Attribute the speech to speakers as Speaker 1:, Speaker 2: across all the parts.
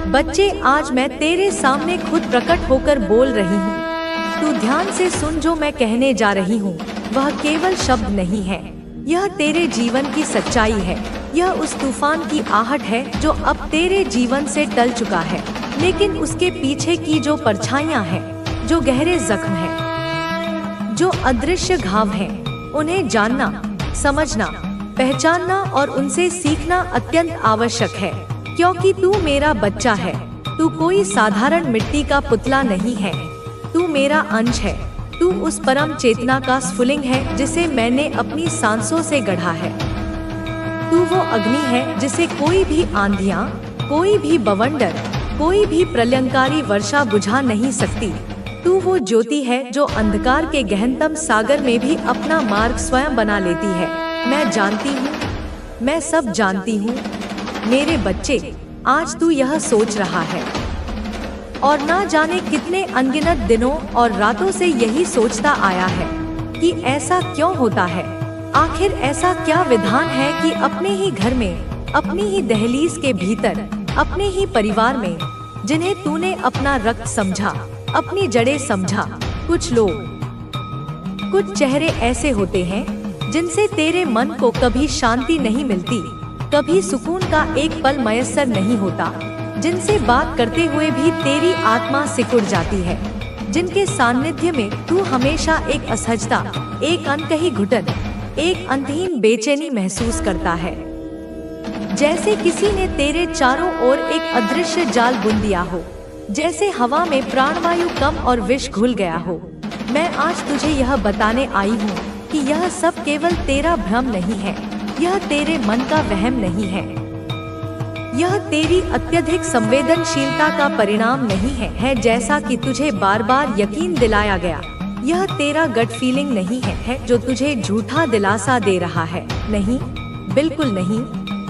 Speaker 1: बच्चे, आज मैं तेरे सामने खुद प्रकट होकर बोल रही हूँ। तू ध्यान से सुन, जो मैं कहने जा रही हूँ वह केवल शब्द नहीं है, यह तेरे जीवन की सच्चाई है। यह उस तूफान की आहट है जो अब तेरे जीवन से टल चुका है, लेकिन उसके पीछे की जो परछाइयाँ हैं, जो गहरे जख्म हैं, जो अदृश्य घाव हैं, उन्हें जानना, समझना, पहचानना और उनसे सीखना अत्यंत आवश्यक है। क्योंकि तू मेरा बच्चा है, तू कोई साधारण मिट्टी का पुतला नहीं है, तू मेरा अंश है। तू उस परम चेतना का स्फुलिंग है जिसे मैंने अपनी सांसों से गढ़ा है। तू वो अग्नि है जिसे कोई भी आंधियां, कोई भी बवंडर, कोई भी प्रलयंकारी वर्षा बुझा नहीं सकती। तू वो ज्योति है जो अंधकार के गहनतम सागर में भी अपना मार्ग स्वयं बना लेती है। मैं जानती हूँ, मैं सब जानती हूँ। मेरे बच्चे, आज तू यह सोच रहा है और ना जाने कितने अनगिनत दिनों और रातों से यही सोचता आया है कि ऐसा क्यों होता है। आखिर ऐसा क्या विधान है कि अपने ही घर में, अपनी ही दहलीज के भीतर, अपने ही परिवार में, जिन्हें तूने अपना रक्त समझा, अपनी जड़ें समझा, कुछ लोग, कुछ चेहरे ऐसे होते हैं जिनसे तेरे मन को कभी शांति नहीं मिलती, कभी सुकून का एक पल मयस्सर नहीं होता, जिनसे बात करते हुए भी तेरी आत्मा सिकुड़ जाती है, जिनके सान्निध्य में तू हमेशा एक असहजता, एक अनकही घुटन, एक अंतहीन बेचैनी महसूस करता है। जैसे किसी ने तेरे चारों ओर एक अदृश्य जाल बुन दिया हो, जैसे हवा में प्राणवायु कम और विष घुल गया हो। मैं आज तुझे यह बताने आई हूँ कि यह सब केवल तेरा भ्रम नहीं है, यह तेरे मन का वहम नहीं है, यह तेरी अत्यधिक संवेदनशीलता का परिणाम नहीं है जैसा कि तुझे बार बार यकीन दिलाया गया। यह तेरा गट फीलिंग नहीं है जो तुझे झूठा दिलासा दे रहा है। नहीं, बिल्कुल नहीं।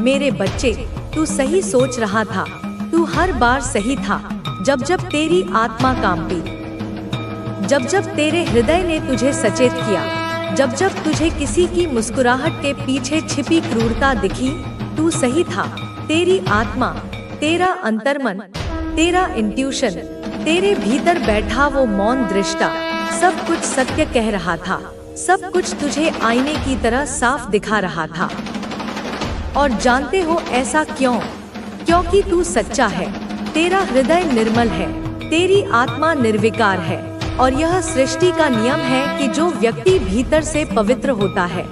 Speaker 1: मेरे बच्चे, तू सही सोच रहा था। तू हर बार सही था जब जब तेरी आत्मा कांपी, जब जब तेरे हृदय ने तुझे सचेत किया, जब जब तुझे किसी की मुस्कुराहट के पीछे छिपी क्रूरता दिखी। तू सही था। तेरी आत्मा, तेरा अंतर्मन, तेरा इंट्यूशन, तेरे भीतर बैठा वो मौन दृष्टा, सब कुछ सत्य कह रहा था। सब कुछ तुझे आईने की तरह साफ दिखा रहा था। और जानते हो ऐसा क्यों? क्योंकि तू सच्चा है, तेरा हृदय निर्मल है, तेरी आत्मा निर्विकार है। और यह सृष्टि का नियम है कि जो व्यक्ति भीतर से पवित्र होता है,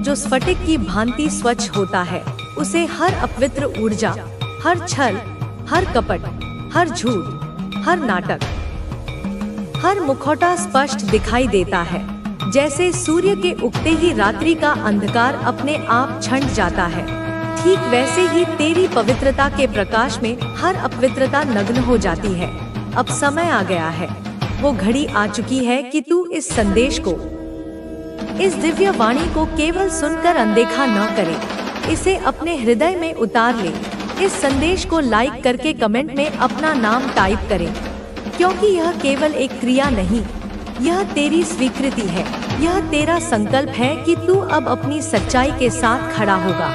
Speaker 1: जो स्फटिक की भांति स्वच्छ होता है, उसे हर अपवित्र ऊर्जा, हर छल, हर कपट, हर झूठ, हर नाटक, हर मुखौटा स्पष्ट दिखाई देता है। जैसे सूर्य के उगते ही रात्रि का अंधकार अपने आप छंट जाता है, ठीक वैसे ही तेरी पवित्रता के प्रकाश में हर अपवित्रता नग्न हो जाती है। अब समय आ गया है, वो घड़ी आ चुकी है कि तू इस संदेश को, इस दिव्य वाणी को केवल सुनकर अनदेखा न करे, इसे अपने हृदय में उतार ले। इस संदेश को लाइक करके कमेंट में अपना नाम टाइप करें, क्योंकि यह केवल एक क्रिया नहीं, यह तेरी स्वीकृति है। यह तेरा संकल्प है कि तू अब अपनी सच्चाई के साथ खड़ा होगा।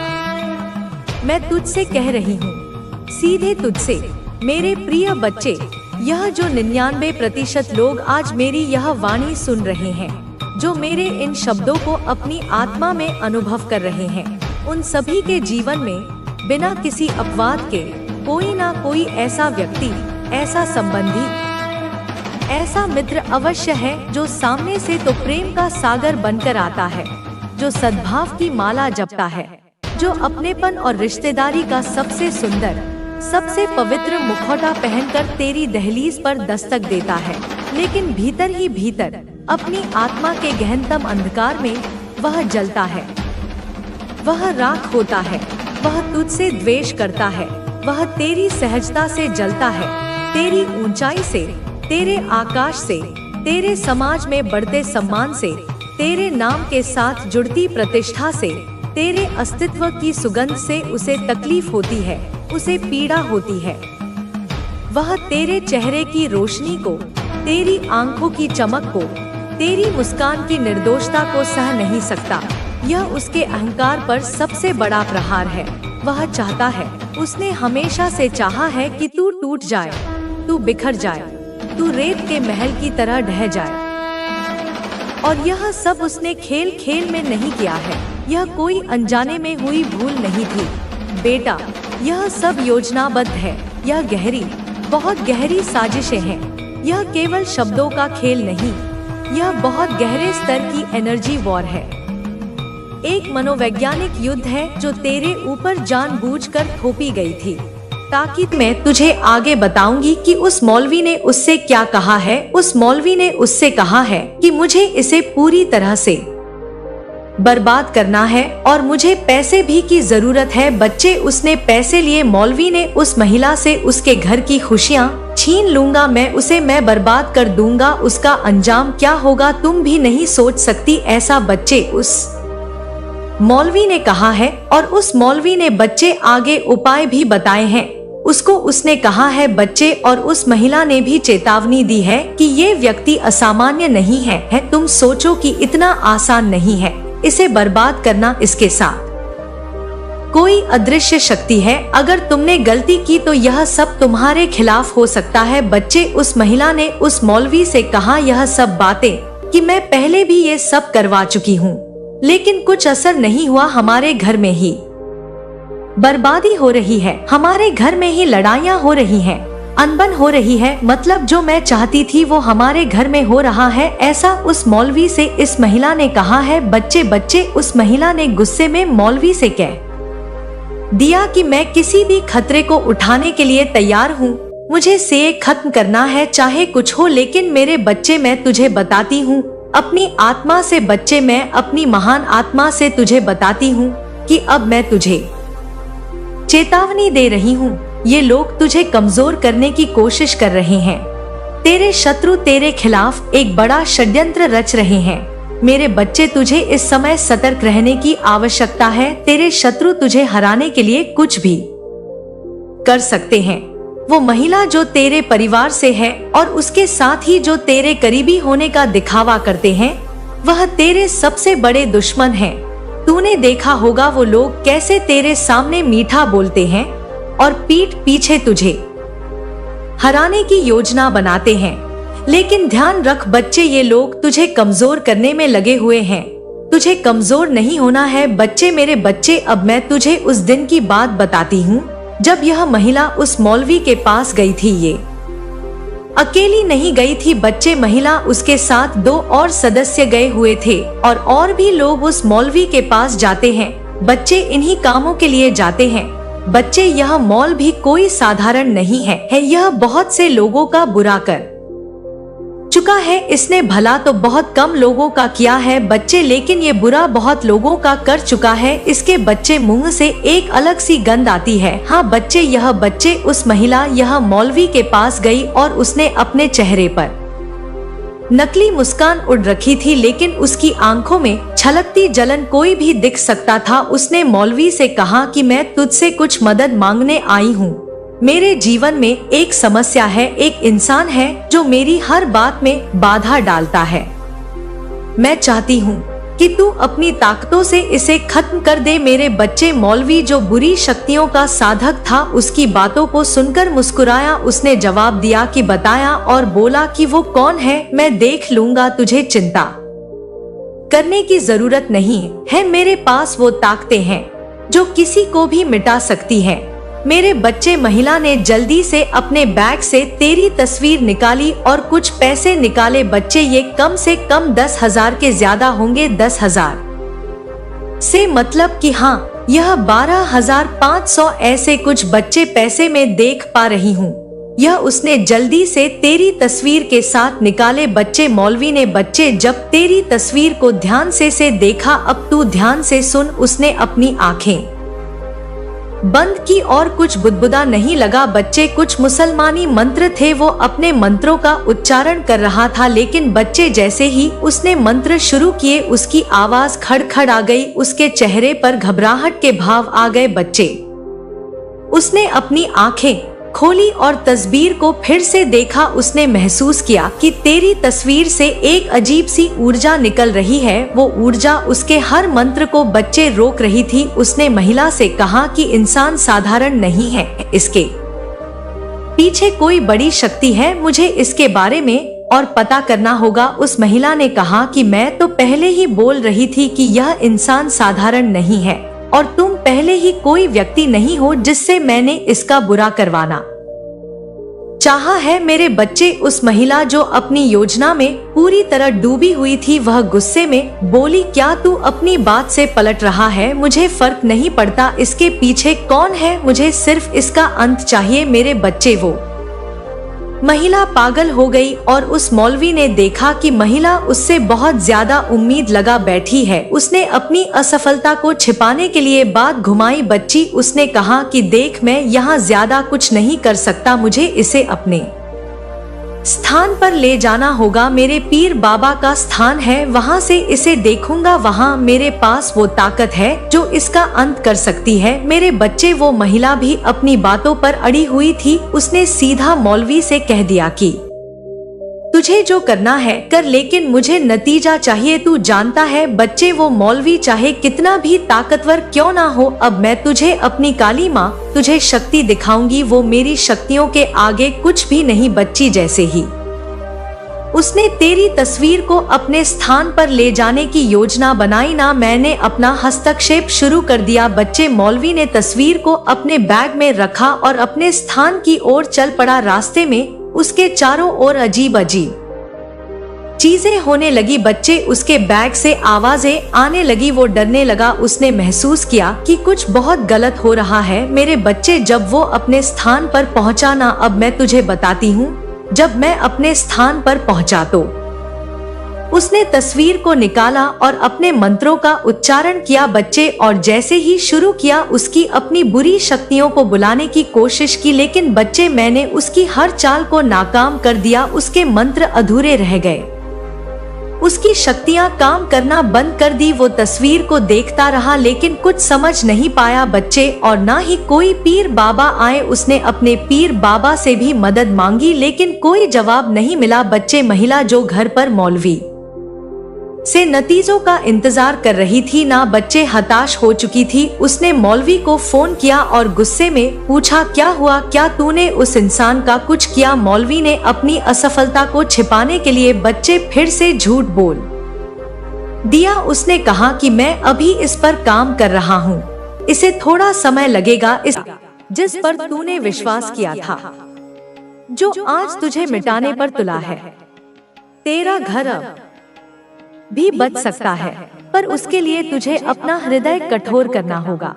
Speaker 1: मैं तुझसे कह रही हूँ, सीधे तुझसे, मेरे प्रिय बच्चे। यह जो 99% लोग आज मेरी यह वाणी सुन रहे हैं, जो मेरे इन शब्दों को अपनी आत्मा में अनुभव कर रहे हैं, उन सभी के जीवन में बिना किसी अपवाद के कोई ना कोई ऐसा व्यक्ति, ऐसा संबंधी, ऐसा मित्र अवश्य है जो सामने से तो प्रेम का सागर बनकर आता है, जो सद्भाव की माला जपता है, जो अपनेपन और रिश्तेदारी का सबसे सुंदर, सबसे पवित्र मुखौटा पहनकर तेरी दहलीज पर दस्तक देता है। लेकिन भीतर ही भीतर अपनी आत्मा के गहनतम अंधकार में वह जलता है, वह राख होता है, वह तुझसे द्वेष करता है, वह तेरी सहजता से जलता है, तेरी ऊंचाई से, तेरे आकाश से, तेरे समाज में बढ़ते सम्मान से, तेरे नाम के साथ जुड़ती प्रतिष्ठा से, तेरे अस्तित्व की सुगंध से उसे तकलीफ होती है, उसे पीड़ा होती है। वह तेरे चेहरे की रोशनी को, तेरी आंखों की चमक को, तेरी मुस्कान की निर्दोषता को सह नहीं सकता। यह उसके अहंकार पर सबसे बड़ा प्रहार है। वह चाहता है, उसने हमेशा से चाहा है कि तू टूट जाए, तू बिखर जाए, तू रेत के महल की तरह ढह जाए। और यह सब उसने खेल खेल में नहीं किया है, यह कोई अनजाने में हुई भूल नहीं थी। बेटा, यह सब योजनाबद्ध है, यह गहरी, बहुत गहरी साजिशें हैं। यह केवल शब्दों का खेल नहीं, यह बहुत गहरे स्तर की एनर्जी वॉर है। एक मनोवैज्ञानिक युद्ध है जो तेरे ऊपर जानबूझकर थोपी गई थी, ताकि मैं तुझे आगे बताऊंगी कि उस मौलवी ने उससे क्या कहा है। उस मौलवी ने उससे कहा है कि मुझे इसे पूरी तरह से बर्बाद करना है और मुझे पैसे भी की जरूरत है। बच्चे, उसने पैसे लिए। मौलवी ने उस महिला से उसके घर की खुशियाँ छीन लूंगा मैं बर्बाद कर दूंगा। उसका अंजाम क्या होगा तुम भी नहीं सोच सकती ऐसा। बच्चे, उस मौलवी ने कहा है और उस मौलवी ने बच्चे आगे उपाय भी बताए हैं। उसने कहा है बच्चे, और उस महिला ने भी चेतावनी दी है कि ये व्यक्ति असामान्य नहीं है। तुम सोचो कि इतना आसान नहीं है इसे बर्बाद करना। इसके साथ कोई अदृश्य शक्ति है। अगर तुमने गलती की तो यह सब तुम्हारे खिलाफ हो सकता है। बच्चे, उस महिला ने उस मौलवी से कहा यह सब बातें कि मैं पहले भी ये सब करवा चुकी हूँ, लेकिन कुछ असर नहीं हुआ। हमारे घर में ही बर्बादी हो रही है, हमारे घर में ही लड़ाइयाँ हो रही हैं, अनबन हो रही है। मतलब जो मैं चाहती थी वो हमारे घर में हो रहा है, ऐसा उस मौलवी से इस महिला ने कहा है। बच्चे, उस महिला ने गुस्से में मौलवी से कह दिया कि मैं किसी भी खतरे को उठाने के लिए तैयार हूँ, मुझे इसे खत्म करना है चाहे कुछ हो। लेकिन मेरे बच्चे, मैं तुझे बताती हूँ अपनी आत्मा से, बच्चे मैं अपनी महान आत्मा से तुझे बताती हूँ कि अब मैं तुझे चेतावनी दे रही हूँ। ये लोग तुझे कमजोर करने की कोशिश कर रहे हैं। तेरे शत्रु तेरे खिलाफ एक बड़ा षड्यंत्र रच रहे हैं। मेरे बच्चे, तुझे इस समय सतर्क रहने की आवश्यकता है। तेरे शत्रु तुझे हराने के लिए कुछ भी कर सकते हैं। वो महिला जो तेरे परिवार से है और उसके साथ ही जो तेरे करीबी होने का दिखावा करते हैं, वह तेरे सबसे बड़े दुश्मन हैं। तूने देखा होगा वो लोग कैसे तेरे सामने मीठा बोलते हैं और पीठ पीछे तुझे हराने की योजना बनाते हैं। लेकिन ध्यान रख बच्चे, ये लोग तुझे कमजोर करने में लगे हुए हैं। तुझे कमजोर नहीं होना है बच्चे, मेरे बच्चे। अब मैं तुझे उस दिन की बात बताती हूँ जब यह महिला उस मौलवी के पास गई थी। ये अकेली नहीं गई थी बच्चे, महिला उसके साथ 2 और सदस्य गए हुए थे। और भी लोग उस मौलवी के पास जाते हैं बच्चे, इन्हीं कामों के लिए जाते हैं बच्चे। यह मौल भी कोई साधारण नहीं है। यह बहुत से लोगों का बुरा कर चुका है। इसने भला तो बहुत कम लोगों का किया है बच्चे, लेकिन ये बुरा बहुत लोगों का कर चुका है। इसके बच्चे मुंह से एक अलग सी गंध आती है। हाँ बच्चे, यह बच्चे उस महिला यह मौलवी के पास गई और उसने अपने चेहरे पर नकली मुस्कान उड़ रखी थी, लेकिन उसकी आंखों में छलकती जलन कोई भी दिख सकता था। उसने मौलवी से कहा कि मैं तुझसे कुछ मदद मांगने आई हूँ। मेरे जीवन में एक समस्या है, एक इंसान है जो मेरी हर बात में बाधा डालता है। मैं चाहती हूँ कि तू अपनी ताकतों से इसे खत्म कर दे। मेरे बच्चे, मौलवी जो बुरी शक्तियों का साधक था उसकी बातों को सुनकर मुस्कुराया। उसने जवाब दिया कि बताया और बोला कि वो कौन है मैं देख लूंगा, तुझे चिंता करने की जरूरत नहीं है। मेरे पास वो ताकतें हैं जो किसी को भी मिटा सकती हैं। मेरे बच्चे, महिला ने जल्दी से अपने बैग से तेरी तस्वीर निकाली और कुछ पैसे निकाले बच्चे। ये कम से कम 10,000 के ज्यादा होंगे। 10,000 से मतलब कि हाँ, यह 12,500 ऐसे कुछ बच्चे पैसे में देख पा रही हूँ। यह उसने जल्दी से तेरी तस्वीर के साथ निकाले बच्चे। मौलवी ने बच्चे जब तेरी तस्वीर को ध्यान से देखा। अब तू ध्यान से सुन। उसने अपनी आंखें बंद की और कुछ बुदबुदा नहीं लगा बच्चे। कुछ मुसलमानी मंत्र थे, वो अपने मंत्रों का उच्चारण कर रहा था। लेकिन बच्चे, जैसे ही उसने मंत्र शुरू किए उसकी आवाज खड़खड़ आ गई। उसके चेहरे पर घबराहट के भाव आ गए बच्चे। उसने अपनी आंखें खोली और तस्वीर को फिर से देखा। उसने महसूस किया कि तेरी तस्वीर से एक अजीब सी ऊर्जा निकल रही है। वो ऊर्जा उसके हर मंत्र को बच्चे रोक रही थी। उसने महिला से कहा कि इंसान साधारण नहीं है, इसके पीछे कोई बड़ी शक्ति है, मुझे इसके बारे में और पता करना होगा। उस महिला ने कहा कि मैं तो पहले ही बोल रही थी कि यह इंसान साधारण नहीं है और तुम पहले ही कोई व्यक्ति नहीं हो जिससे मैंने इसका बुरा करवाना चाहा है। मेरे बच्चे, उस महिला जो अपनी योजना में पूरी तरह डूबी हुई थी, वह गुस्से में बोली, क्या तू अपनी बात से पलट रहा है? मुझे फर्क नहीं पड़ता इसके पीछे कौन है, मुझे सिर्फ इसका अंत चाहिए। मेरे बच्चे, वो महिला पागल हो गई और उस मौलवी ने देखा कि महिला उससे बहुत ज्यादा उम्मीद लगा बैठी है। उसने अपनी असफलता को छिपाने के लिए बात घुमाई। बच्ची, उसने कहा कि देख, मैं यहाँ ज्यादा कुछ नहीं कर सकता, मुझे इसे अपने स्थान पर ले जाना होगा। मेरे पीर बाबा का स्थान है, वहाँ से इसे देखूंगा। वहाँ मेरे पास वो ताकत है जो इसका अंत कर सकती है। मेरे बच्चे, वो महिला भी अपनी बातों पर अड़ी हुई थी। उसने सीधा मौलवी से कह दिया कि तुझे जो करना है कर, लेकिन मुझे नतीजा चाहिए। तू जानता है बच्चे, वो मौलवी चाहे कितना भी ताकतवर क्यों ना हो, अब मैं तुझे अपनी काली माँ तुझे शक्ति दिखाऊंगी। वो मेरी शक्तियों के आगे कुछ भी नहीं। बच्ची, जैसे ही उसने तेरी तस्वीर को अपने स्थान पर ले जाने की योजना बनाई ना, मैंने अपना हस्तक्षेप शुरू कर दिया। बच्चे, मौलवी ने तस्वीर को अपने बैग में रखा और अपने स्थान की ओर चल पड़ा। रास्ते में उसके चारों ओर अजीब अजीब चीजें होने लगी। बच्चे, उसके बैग से आवाजें आने लगी। वो डरने लगा। उसने महसूस किया कि कुछ बहुत गलत हो रहा है। मेरे बच्चे, जब वो अपने स्थान पर पहुंचा ना, अब मैं तुझे बताती हूँ। जब मैं अपने स्थान पर पहुंचा तो उसने तस्वीर को निकाला और अपने मंत्रों का उच्चारण किया। बच्चे, और जैसे ही शुरू किया उसकी अपनी बुरी शक्तियों को बुलाने की कोशिश की, लेकिन बच्चे, मैंने उसकी हर चाल को नाकाम कर दिया। उसके मंत्र अधूरे रह गए, उसकी शक्तियां काम करना बंद कर दी। वो तस्वीर को देखता रहा लेकिन कुछ समझ नहीं पाया। बच्चे, और ना ही कोई पीर बाबा आए। उसने अपने पीर बाबा से भी मदद मांगी लेकिन कोई जवाब नहीं मिला। बच्चे, महिला जो घर पर मौलवी से नतीजों का इंतजार कर रही थी ना, बच्चे हताश हो चुकी थी। उसने मौलवी को फोन किया और गुस्से में पूछा, क्या हुआ, क्या तूने उस इंसान का कुछ किया? मौलवी ने अपनी असफलता को छिपाने के लिए बच्चे फिर से झूठ बोल दिया। उसने कहा कि मैं अभी इस पर काम कर रहा हूँ, इसे थोड़ा समय लगेगा। इस जिस पर तूने विश्वास किया था, जो आज तुझे मिटाने पर तुला है, तेरा घर अब भी बच सकता है, पर उसके लिए तुझे अपना हृदय कठोर करना होगा।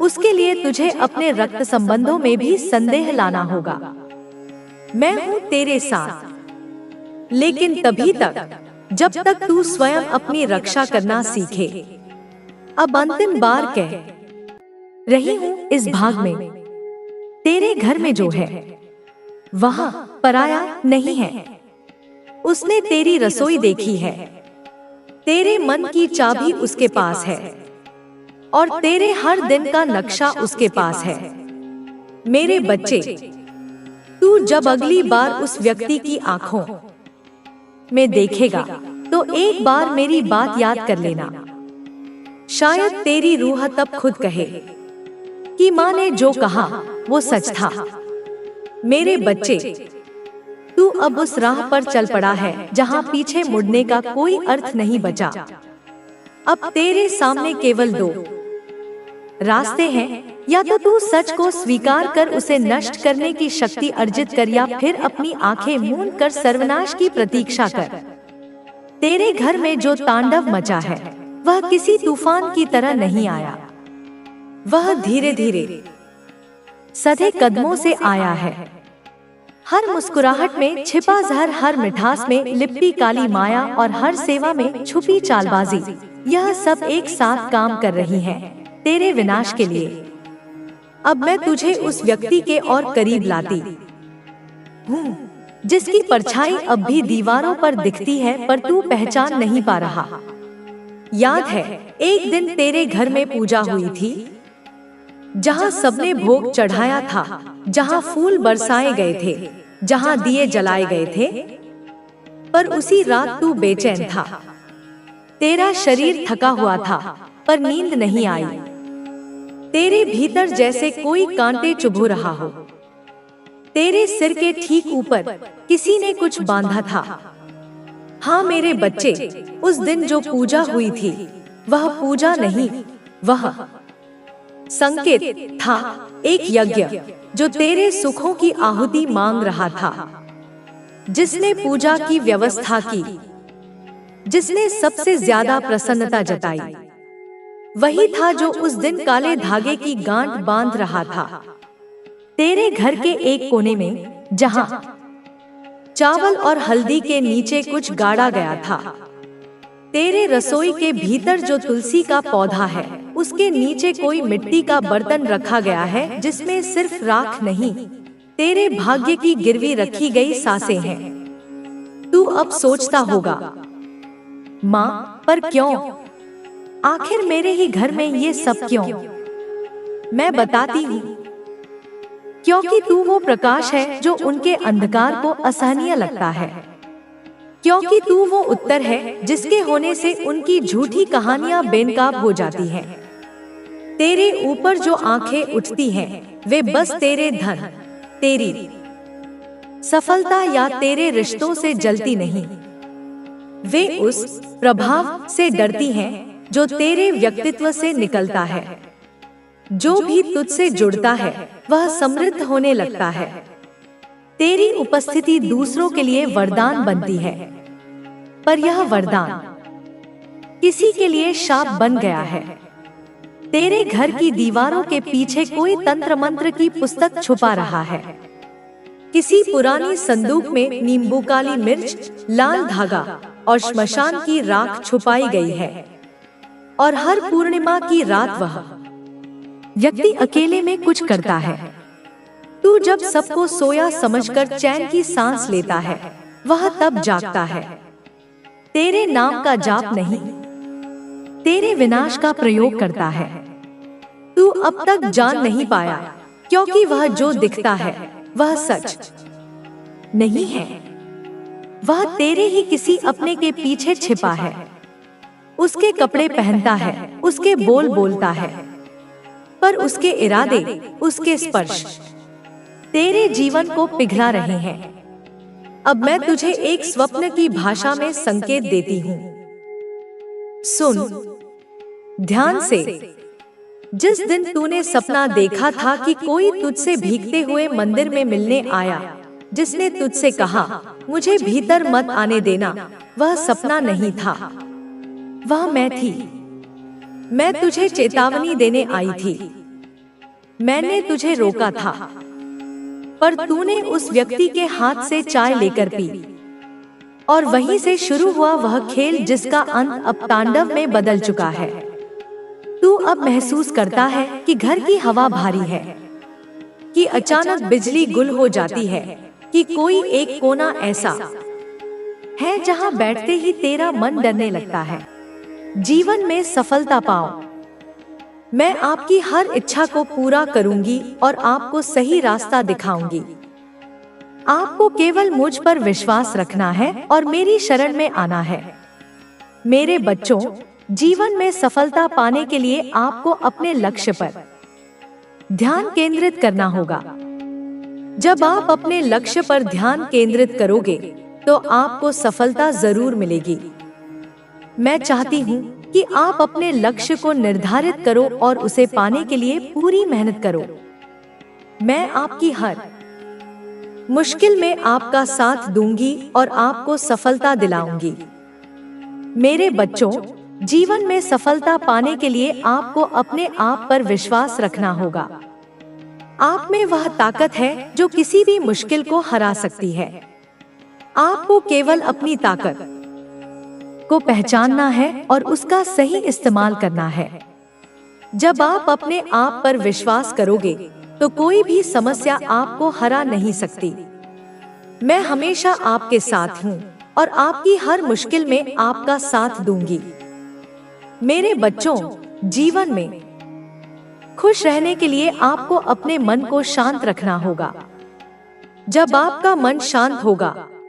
Speaker 1: उसके लिए तुझे अपने रक्त संबंधों में भी संदेह लाना होगा। मैं हूँ तेरे साथ, लेकिन तभी तक जब तक तू स्वयं अपनी रक्षा करना सीखे। अब अंतिम बार कह रही हूँ, इस भाग में तेरे घर में जो है वहाँ पराया नहीं है। उसने तेरी रसोई देखी है, तेरे मन की चाबी उसके पास है और तेरे हर दिन का नक्शा उसके पास है। मेरे बच्चे, तू जब अगली बार उस व्यक्ति की आंखों में देखेगा तो एक बार मेरी बात याद कर लेना। शायद तेरी रूह तब खुद कहे कि माँ ने जो कहा वो सच था। मेरे बच्चे, तू अब उस राह पर चल पड़ा है जहाँ पीछे मुड़ने का कोई अर्थ नहीं बचा। अब तेरे सामने केवल दो रास्ते हैं, या तो तू सच को स्वीकार कर उसे नष्ट करने की शक्ति अर्जित कर, या फिर अपनी आंखें मूंद कर सर्वनाश की प्रतीक्षा कर। तेरे घर में जो तांडव मचा है वह किसी तूफान की तरह नहीं आया, वह धीरे धीरे सधे कदमों से आया है। हर मुस्कुराहट में छिपा जहर, हर मिठास में लिपटी काली माया और हर सेवा में छुपी चालबाजी, यह सब एक साथ काम कर रही हैं तेरे विनाश के लिए। अब मैं तुझे उस व्यक्ति के और करीब लाती हूँ जिसकी परछाई अब भी दीवारों पर दिखती है पर तू पहचान नहीं पा रहा। याद है एक दिन तेरे घर में पूजा हुई थी, जहाँ सबने भोग चढ़ाया था, जहाँ फूल बरसाए गए थे, जहाँ दिए जलाए गए थे, पर उसी रात तू बेचैन था। तेरा शरीर थका हुआ था, पर नींद नहीं आई। तेरे भीतर जैसे कोई कांटे चुभो रहा हो। तेरे सिर के ठीक ऊपर किसी ने कुछ बांधा था। हाँ मेरे बच्चे, उस दिन जो पूजा हुई थी, वह पूजा नहीं, वह संकेत था, एक यज्ञ जो तेरे सुखों की आहुति मांग रहा था, जिसने पूजा की व्यवस्था की, जिसने सबसे ज्यादा प्रसन्नता जताई, वही था जो उस दिन काले धागे की गांठ बांध रहा था। तेरे घर के एक कोने में, जहां चावल और हल्दी के नीचे कुछ गाड़ा गया था, तेरे रसोई के भीतर जो तुलसी का पौधा है, उसके नीचे कोई मिट्टी का बर्तन रखा गया है, जिसमें सिर्फ राख नहीं, तेरे भाग्य की गिरवी रखी गई सांसें हैं। तू अब सोचता होगा, माँ, पर क्यों? आखिर मेरे ही घर में ये सब क्यों? मैं बताती हूँ, क्योंकि तू वो प्रकाश है जो उनके अंधकार को असहनीय लगता है। क्योंकि तू वो उत्तर है जिसके होने से उनकी झूठी कहानियां बेनकाब हो जाती हैं। तेरे ऊपर जो आंखें उठती हैं, वे बस तेरे धन, तेरी सफलता या तेरे रिश्तों से जलती नहीं, वे उस प्रभाव से डरती हैं जो तेरे व्यक्तित्व से निकलता है। जो भी तुझसे जुड़ता है, वह समृद्ध होने लगता है। तेरी उपस्थिति दूसरों के लिए वरदान बनती है, पर यह वरदान किसी के लिए शाप बन गया है। तेरे घर की दीवारों के पीछे कोई तंत्र मंत्र की पुस्तक छुपा रहा है। किसी पुरानी संदूक में नींबू, काली मिर्च, लाल धागा और श्मशान की राख छुपाई गई है, और हर पूर्णिमा की रात वह व्यक्ति अकेले में कुछ करता है। तू जब सबको सोया समझकर चैन की सांस लेता है, वह तब जागता है। तेरे नाम का जाप नहीं, तेरे विनाश का प्रयोग करता है। तू अब तक जान नहीं पाया, क्योंकि वह जो दिखता है, वह सच नहीं है। वह तेरे ही किसी अपने के पीछे छिपा है। उसके कपड़े पहनता है, उसके बोल बोलता है, पर उसके इरादे, उसके स्पर्श तेरे जीवन को पिघला रहे हैं। अब मैं तुझे एक स्वप्न की भाषा में संकेत देती हूँ। सुन ध्यान से। जिस दिन तूने सपना देखा था कि कोई तुझसे भीगते हुए मंदिर में मिलने आया, जिसने तुझसे कहा, मुझे भीतर मत आने देना, वह सपना नहीं था, वह मैं थी। मैं तुझे चेतावनी देने आई थी। मैंने तुझे रोका था, पर तूने उस व्यक्ति के हाथ से चाय लेकर पी, और वहीं से शुरू हुआ वह खेल जिसका अंत अब तांडव में बदल चुका है। तू अब महसूस करता है कि घर की हवा भारी है, कि अचानक बिजली गुल हो जाती है, कि कोई एक कोना ऐसा है जहां बैठते ही तेरा मन डरने लगता है। जीवन में सफलता पाओ। मैं आपकी हर इच्छा को पूरा करूंगी और आपको सही रास्ता दिखाऊंगी। आपको केवल मुझ पर विश्वास रखना है और मेरी शरण में आना है। मेरे बच्चों, जीवन में सफलता पाने के लिए आपको अपने लक्ष्य पर ध्यान केंद्रित करना होगा। जब आप अपने लक्ष्य पर ध्यान केंद्रित करोगे, तो आपको सफलता जरूर मिलेगी। मैं चाहती हूँ कि आप अपने लक्ष्य को निर्धारित करो और उसे पाने के लिए पूरी मेहनत करो। मैं आपकी हर मुश्किल में आपका साथ दूंगी और आपको सफलता दिलाऊंगी। मेरे बच्चों, जीवन में सफलता पाने के लिए आपको अपने आप पर विश्वास रखना होगा। आप में वह ताकत है जो किसी भी मुश्किल को हरा सकती है। आपको केवल अपनी ताकत को पहचानना है और उसका सही इस्तेमाल करना है। जब आप अपने आप पर विश्वास करोगे, तो कोई भी समस्या आपको हरा नहीं सकती। मैं हमेशा आपके साथ हूँ और आपकी हर मुश्किल में आपका साथ दूंगी। मेरे बच्चों, जीवन में खुश रहने के लिए आपको अपने मन को शांत रखना होगा। जब आपका मन शांत होगा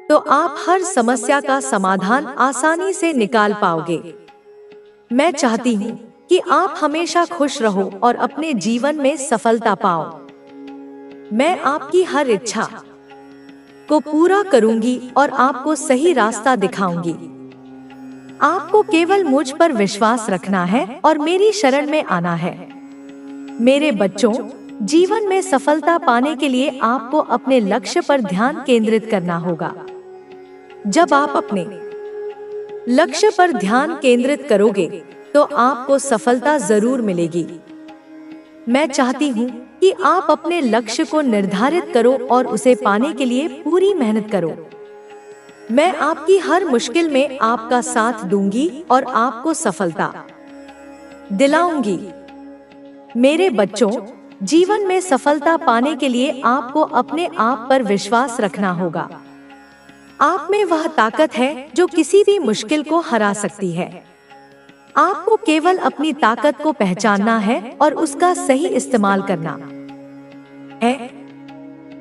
Speaker 1: तो आप हर समस्या का समाधान आसानी से निकाल पाओगे। मैं चाहती हूँ कि आप हमेशा खुश रहो और अपने जीवन में सफलता पाओ। मैं आपकी हर इच्छा को पूरा करूंगी और आपको सही रास्ता दिखाऊंगी। आपको केवल मुझ पर विश्वास रखना है और मेरी शरण में आना है। मेरे बच्चों, जीवन में सफलता पाने के लिए आपको अपने लक्ष्य पर ध्यान केंद्रित करना होगा। जब आप अपने लक्ष्य पर ध्यान केंद्रित करोगे तो आपको सफलता जरूर मिलेगी। मैं चाहती हूँ कि आप अपने लक्ष्य को निर्धारित करो और उसे पाने के लिए पूरी मेहनत करो। मैं आपकी हर मुश्किल में आपका साथ दूंगी और आपको सफलता दिलाऊंगी। मेरे बच्चों, जीवन में सफलता पाने के लिए आपको अपने आप पर विश्वास रखना होगा। आप में वह ताकत है जो किसी भी मुश्किल को हरा सकती है। आपको केवल अपनी ताकत को पहचानना है और उसका सही इस्तेमाल करना है।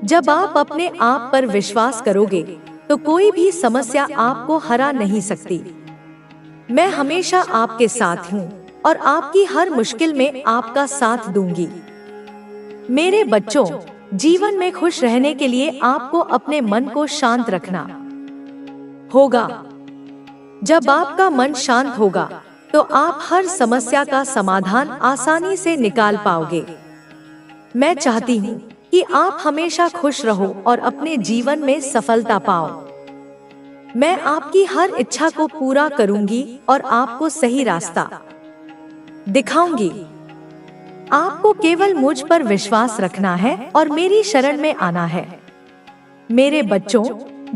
Speaker 1: जब आप अपने आप पर विश्वास करोगे तो कोई भी समस्या आपको हरा नहीं सकती। मैं हमेशा आपके साथ हूँ और आपकी हर मुश्किल में आपका साथ दूंगी। मेरे बच्चों, जीवन में खुश रहने के लिए आपको अपने मन को शांत रखना होगा। जब आपका मन शांत होगा तो आप हर समस्या का समाधान आसानी से निकाल पाओगे। मैं चाहती हूँ कि आप हमेशा खुश रहो और अपने जीवन में सफलता पाओ। मैं आपकी हर इच्छा को पूरा करूंगी और आपको सही रास्ता दिखाऊंगी। आपको केवल मुझ पर विश्वास रखना है और मेरी शरण में आना है। मेरे बच्चों,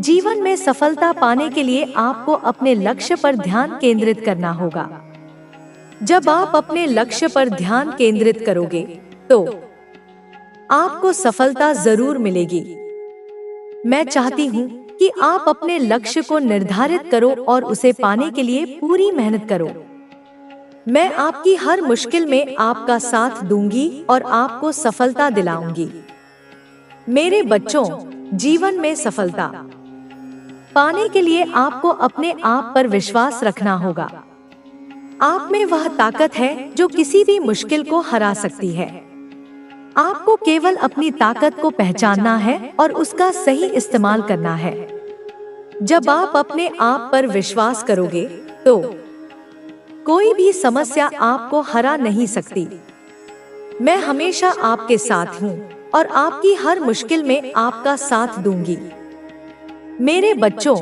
Speaker 1: जीवन में सफलता पाने के लिए आपको अपने लक्ष्य पर ध्यान केंद्रित करना होगा। जब आप अपने लक्ष्य पर ध्यान केंद्रित करोगे तो आपको सफलता जरूर मिलेगी। मैं चाहती हूँ कि आप अपने लक्ष्य को निर्धारित करो और उसे पाने के लिए पूरी मेहनत करो। मैं आपकी हर मुश्किल में आपका साथ दूंगी और आपको सफलता दिलाऊंगी। मेरे बच्चों, जीवन में सफलता पाने के लिए आपको अपने आप पर विश्वास रखना होगा। आप में वह ताकत है जो किसी भी मुश्किल को हरा सकती है। आपको केवल अपनी ताकत को पहचानना है और उसका सही इस्तेमाल करना है। जब आप अपने आप पर विश्वास करोगे तो कोई भी समस्या आपको हरा नहीं सकती। मैं हमेशा आपके साथ हूँ और आपकी हर मुश्किल में आपका साथ दूंगी। मेरे बच्चों,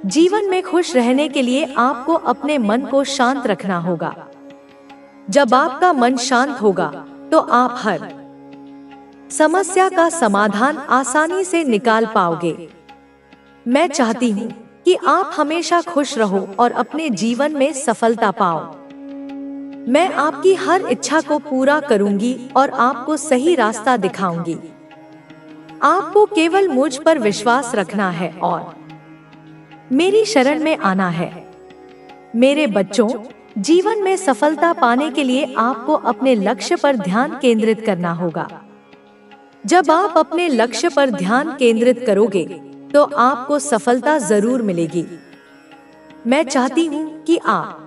Speaker 1: जीवन में खुश रहने के लिए आपको अपने मन को शांत रखना होगा। जब आपका मन शांत होगा तो आप हर समस्या का समाधान आसानी से निकाल पाओगे। मैं चाहती हूँ कि आप हमेशा खुश रहो और अपने जीवन में सफलता पाओ। मैं आपकी हर इच्छा को पूरा करूंगी और आपको सही रास्ता दिखाऊंगी। आपको केवल मुझ पर विश्वास रखना है और मेरी शरण में आना है। मेरे बच्चों, जीवन में सफलता पाने के लिए आपको अपने लक्ष्य पर ध्यान केंद्रित करना होगा। जब आप अपने लक्ष्य पर ध्यान केंद्रित करोगे तो आपको सफलता जरूर मिलेगी। मैं चाहती हूँ कि आप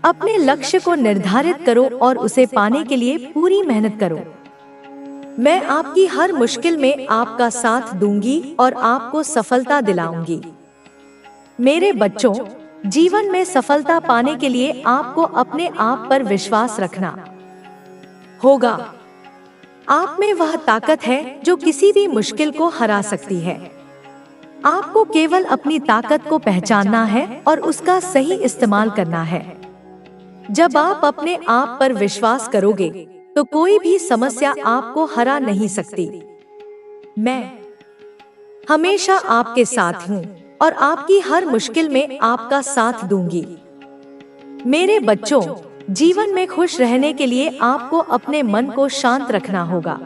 Speaker 1: अपने लक्ष्य को निर्धारित करो और उसे पाने के लिए पूरी मेहनत करो। मैं आपकी हर मुश्किल में आपका साथ दूंगी और आपको सफलता दिलाऊंगी। मेरे बच्चों, जीवन में सफलता पाने के लिए आपको अपने आप पर विश्वास रखना होगा। आप में वह ताकत है जो किसी भी मुश्किल को हरा सकती है। आपको केवल अपनी ताकत को पहचानना है और उसका सही इस्तेमाल करना है। जब आप अपने आप पर विश्वास करोगे तो कोई भी समस्या आपको हरा नहीं सकती। मैं हमेशा आपके साथ हूँ और आपकी हर मुश्किल में आपका साथ दूंगी। मेरे बच्चों, जीवन में खुश रहने के लिए आपको अपने मन को शांत रखना होगा।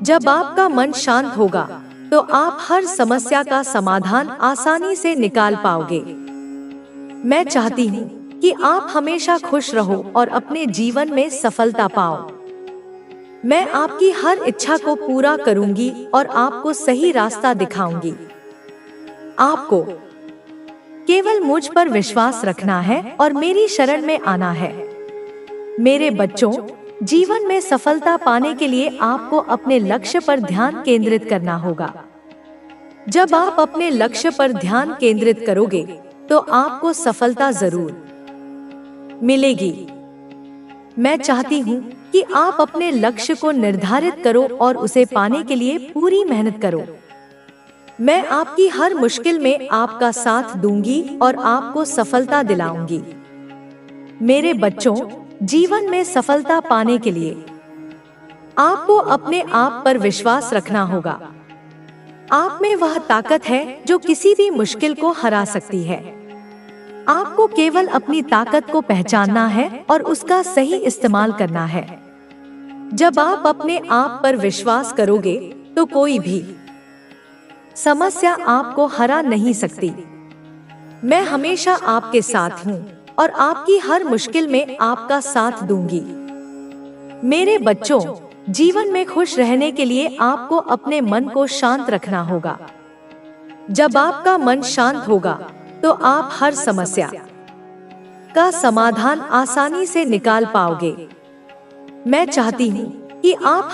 Speaker 1: जब आपका मन शांत होगा तो आप हर समस्या का समाधान आसानी से निकाल पाओगे। मैं चाहती हूँ कि आप हमेशा खुश रहो और अपने जीवन में सफलता पाओ। मैं आपकी हर इच्छा को पूरा करूंगी और आपको सही रास्ता दिखाऊंगी। आपको केवल मुझ पर विश्वास रखना है और मेरी शरण में आना है। मेरे बच्चों, जीवन में सफलता पाने के लिए आपको अपने लक्ष्य पर ध्यान केंद्रित करना होगा। जब आप अपने लक्ष्य पर ध्यान केंद्रित करोगे तो आपको सफलता जरूर मिलेगी। मैं चाहती हूँ कि आप अपने लक्ष्य को निर्धारित करो और उसे पाने के लिए पूरी मेहनत करो। मैं आपकी हर मुश्किल में आपका साथ दूंगी और आपको सफलता दिलाऊंगी। मेरे बच्चों, जीवन में सफलता पाने के लिए आपको अपने आप पर विश्वास रखना होगा। आप में वह ताकत है जो किसी भी मुश्किल को हरा सकती है। आपको केवल अपनी ताकत को पहचानना है और उसका सही इस्तेमाल करना है। जब आप अपने आप पर विश्वास करोगे तो कोई भी समस्या आपको हरा नहीं सकती। मैं हमेशा आपके साथ हूँ और आपकी हर मुश्किल में आपका साथ दूंगी। मेरे बच्चों, जीवन में खुश रहने के लिए आपको अपने मन को शांत रखना होगा। जब आपका मन शांत होगा तो आप हर समस्या का समाधान आसानी से निकाल पाओगे। मैं चाहती हूँ कि आप